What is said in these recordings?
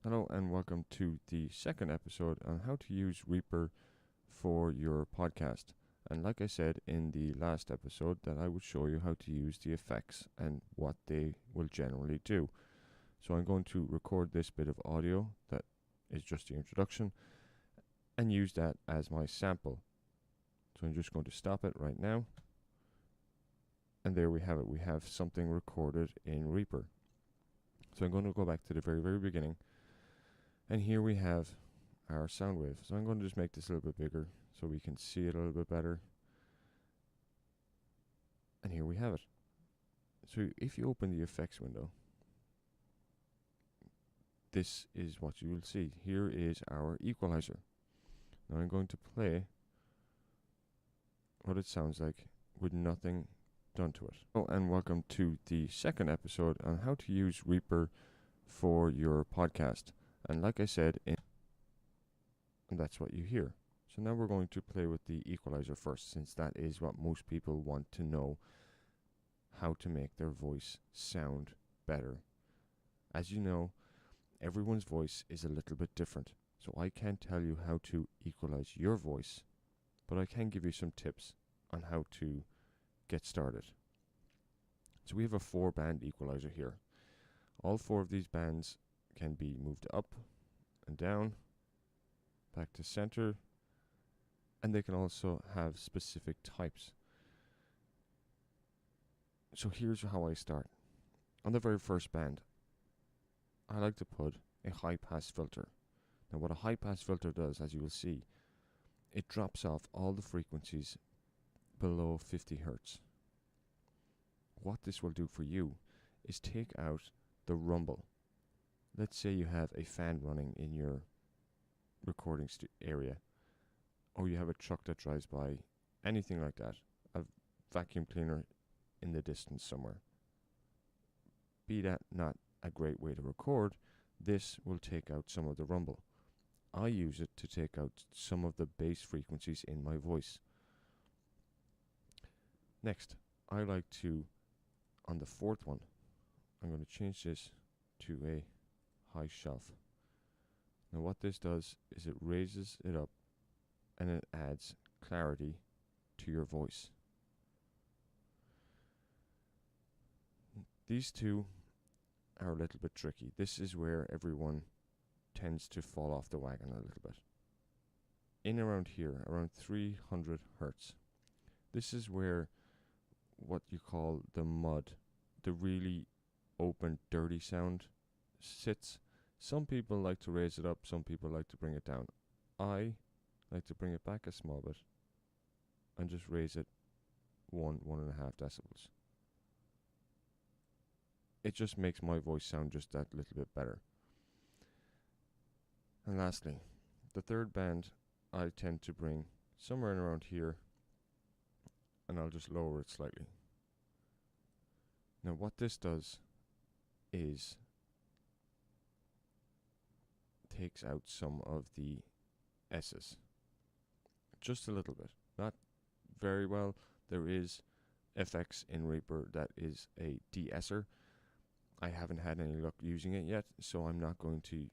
Hello and welcome to the second episode on how to use Reaper for your podcast. And like I said in the last episode, that I would show you how to use the effects and what they will generally do. So I'm going to record this bit of audio that is just the introduction and use that as my sample. So I'm just going to stop it right now. And there we have it. We have something recorded in Reaper. So I'm going to go back to the very beginning. And here we have our sound wave. So I'm going to just make this a little bit bigger so we can see it a little bit better. And here we have it. So if you open the effects window, this is what you will see. Here is our equalizer. Now I'm going to play what it sounds like with nothing done to it. Oh, and welcome to the second episode on how to use Reaper for your podcast. And like I said, and that's what you hear. So now we're going to play with the equalizer first, since that is what most people want to know, how to make their voice sound better. As you know, everyone's voice is a little bit different, so I can't tell you how to equalize your voice, but I can give you some tips on how to get started. So we have a 4-band equalizer here. All 4 of these bands can be moved up and down, back to center, and they can also have specific types. So here's how I start. On the very first band, I like to put a high pass filter. Now what a high pass filter does, as you will see, it drops off all the frequencies below 50 hertz. What this will do for you is take out the rumble. Let's say you have a fan running in your recording area, or you have a truck that drives by, anything like that, a vacuum cleaner in the distance somewhere. Be that not a great way to record, this will take out some of the rumble. I use it to take out some of the bass frequencies in my voice. Next, I like to, on the 4th one, I'm going to change this to a high shelf. Now what this does is it raises it up and it adds clarity to your voice. These two are a little bit tricky. This is where everyone tends to fall off the wagon a little bit. In around here, around 300 hertz, this is where what you call the mud, the really open, dirty sound sits. Some people like to raise it up, some people like to bring it down. I like to bring it back a small bit and just raise it 1.5 decibels. It just makes my voice sound just that little bit better. And lastly, the 3rd band I tend to bring somewhere around here, and I'll just lower it slightly. Now what this does is takes out some of the S's. Just a little bit. Not very well. There is FX in Reaper that is a de-esser. I haven't had any luck using it yet, so I'm not going to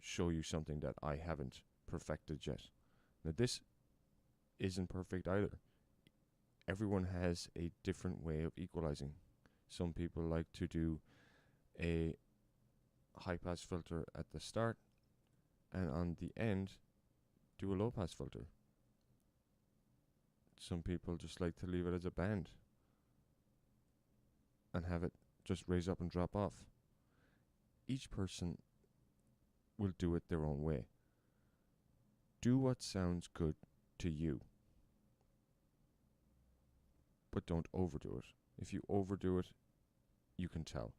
show you something that I haven't perfected yet. Now this isn't perfect either. Everyone has a different way of equalizing. Some people like to do a high pass filter at the start, and on the end do a low pass filter. Some people just like to leave it as a band and have it just raise up and drop off. Each person will do it their own way. Do what sounds good to you, but don't overdo it. If you overdo it, you can tell.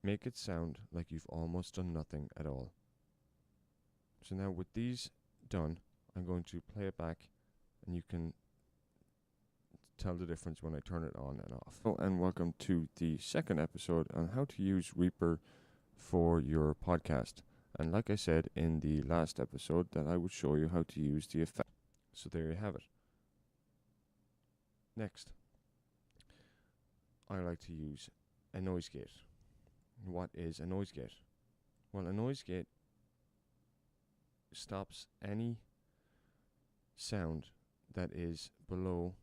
Make it sound like you've almost done nothing at all. So now with these done, I'm going to play it back, and you can tell the difference when I turn it on and off. Oh, and welcome to the second episode on how to use Reaper for your podcast. And like I said in the last episode, that I would show you how to use the effect. So there you have it. Next, I like to use a noise gate. What is a noise gate? Well, a noise gate stops any sound that is below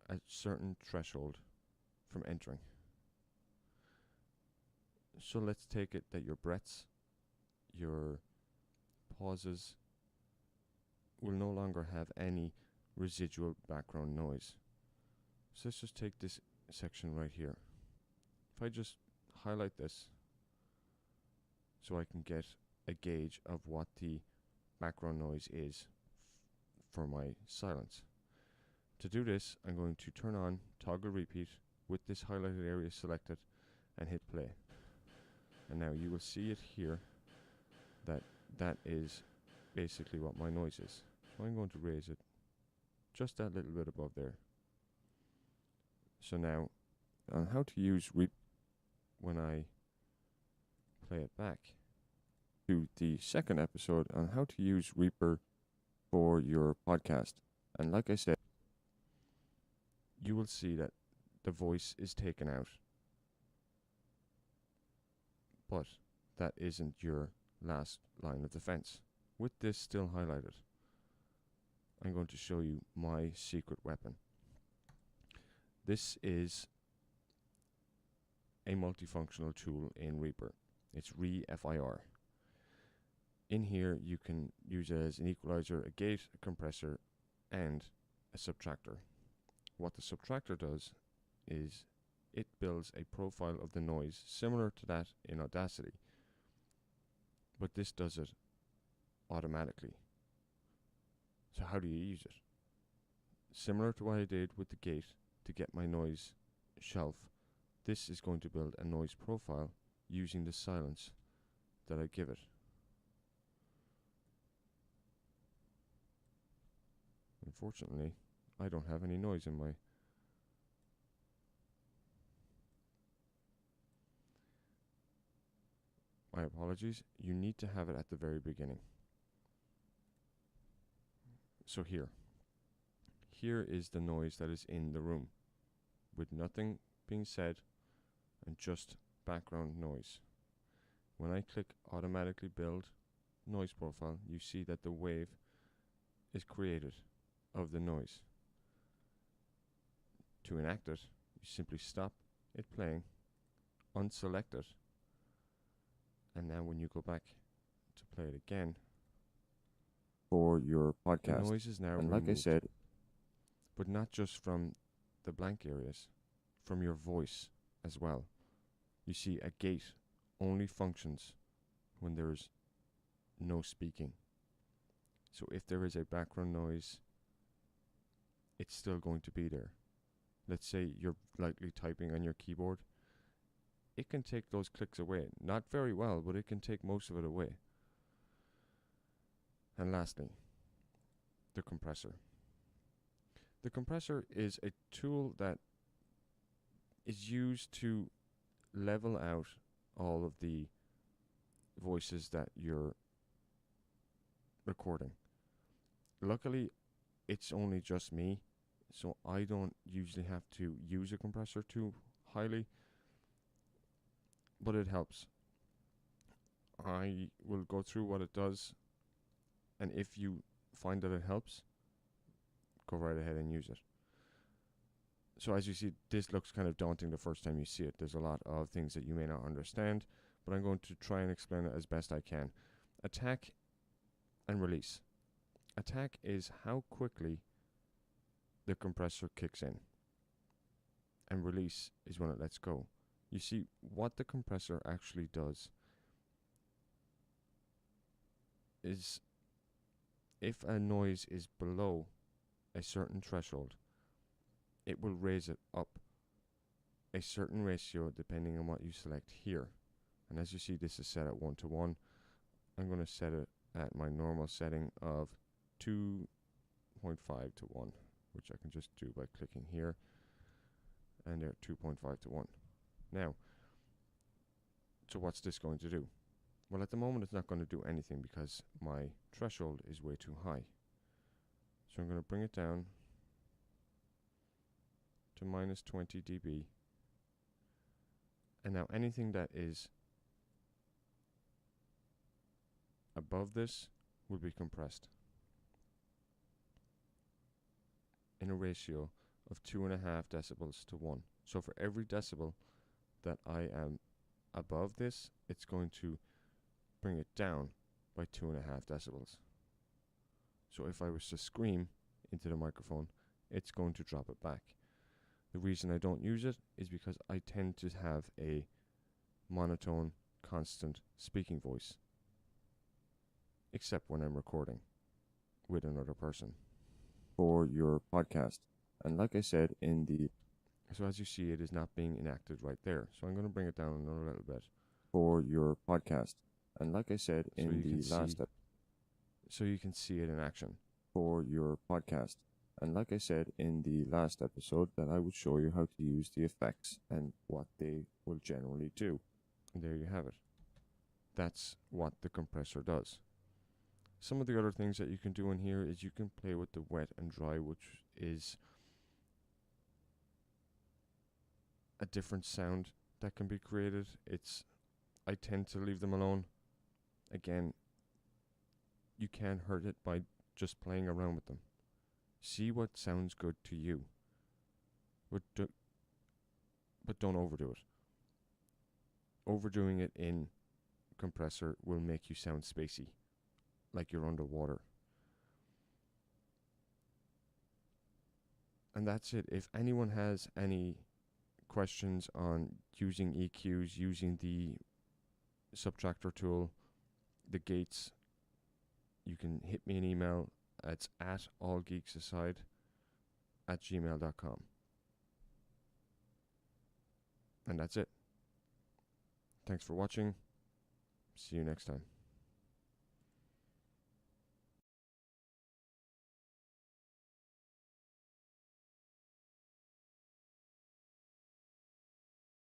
a certain threshold from entering. So let's take it that your breaths, your pauses will no longer have any residual background noise. So let's just take this section right here. If I just highlight this so I can get a gauge of what the background noise is for my silence. To do this, I'm going to turn on toggle repeat with this highlighted area selected and hit play. And now you will see it here that is basically what my noise is. So I'm going to raise it just that little bit above there. So now, on how to use when I play it back to the second episode on how to use Reaper for your podcast. And like I said, you will see that the voice is taken out. But that isn't your last line of defense. With this still highlighted, I'm going to show you my secret weapon. This is a multifunctional tool in Reaper. It's Re-FIR. In here you can use it as an equalizer, a gate, a compressor, and a subtractor. What the subtractor does is it builds a profile of the noise similar to that in Audacity, but this does it automatically. So how do you use it? Similar to what I did with the gate to get my noise shelf, this is going to build a noise profile using the silence that I give it. Unfortunately, I don't have any noise in my apologies. You need to have it at the very beginning. So here is the noise that is in the room with nothing being said and just background noise. When I click automatically build noise profile, you see that the wave is created of the noise. To enact it, you simply stop it playing, unselect it, and now when you go back to play it again for your podcast, the noise is now removed. Like I said, but not just from the blank areas, from your voice as well. You see, a gate only functions when there's no speaking. So if there is a background noise, it's still going to be there. Let's say you're lightly typing on your keyboard. It can take those clicks away. Not very well, but it can take most of it away. And lastly, the compressor. The compressor is a tool that is used to level out all of the voices that you're recording. Luckily, it's only just me, so I don't usually have to use a compressor too highly, but it helps. I will go through what it does, and if you find that it helps, go right ahead and use it. So as you see, this looks kind of daunting the first time you see it. There's a lot of things that you may not understand, but I'm going to try and explain it as best I can. Attack and release. Attack is how quickly the compressor kicks in, and release is when it lets go. You see, what the compressor actually does is, if a noise is below a certain threshold, it will raise it up a certain ratio depending on what you select here. And as you see, this is set at 1:1. I'm going to set it at my normal setting of 2.5 to 1, which I can just do by clicking here, and they're 2.5 to 1. Now, so what's this going to do? Well, at the moment it's not going to do anything because my threshold is way too high. So I'm going to bring it down to minus 20 dB. And now anything that is above this will be compressed in a ratio of 2.5 decibels to 1. So for every decibel that I am above this, it's going to bring it down by 2.5 decibels. So if I was to scream into the microphone, it's going to drop it back. The reason I don't use it is because I tend to have a monotone, constant speaking voice, except when I'm recording with another person for your podcast. And like I said so as you see, it is not being enacted right there. So I'm going to bring it down another little bit for your podcast. And like I said so you can see it in action for your podcast. And like I said in the last episode, that I would show you how to use the effects and what they will generally do. And there you have it. That's what the compressor does. Some of the other things that you can do in here is you can play with the wet and dry, which is a different sound that can be created. I tend to leave them alone. Again, you can't hurt it by just playing around with them. See what sounds good to you. But don't overdo it. Overdoing it in compressor will make you sound spacey, like you're underwater. And that's it. If anyone has any questions on using EQs, using the subtractor tool, the gates, you can hit me an email. It's at allgeeksaside@gmail.com. And that's it. Thanks for watching. See you next time.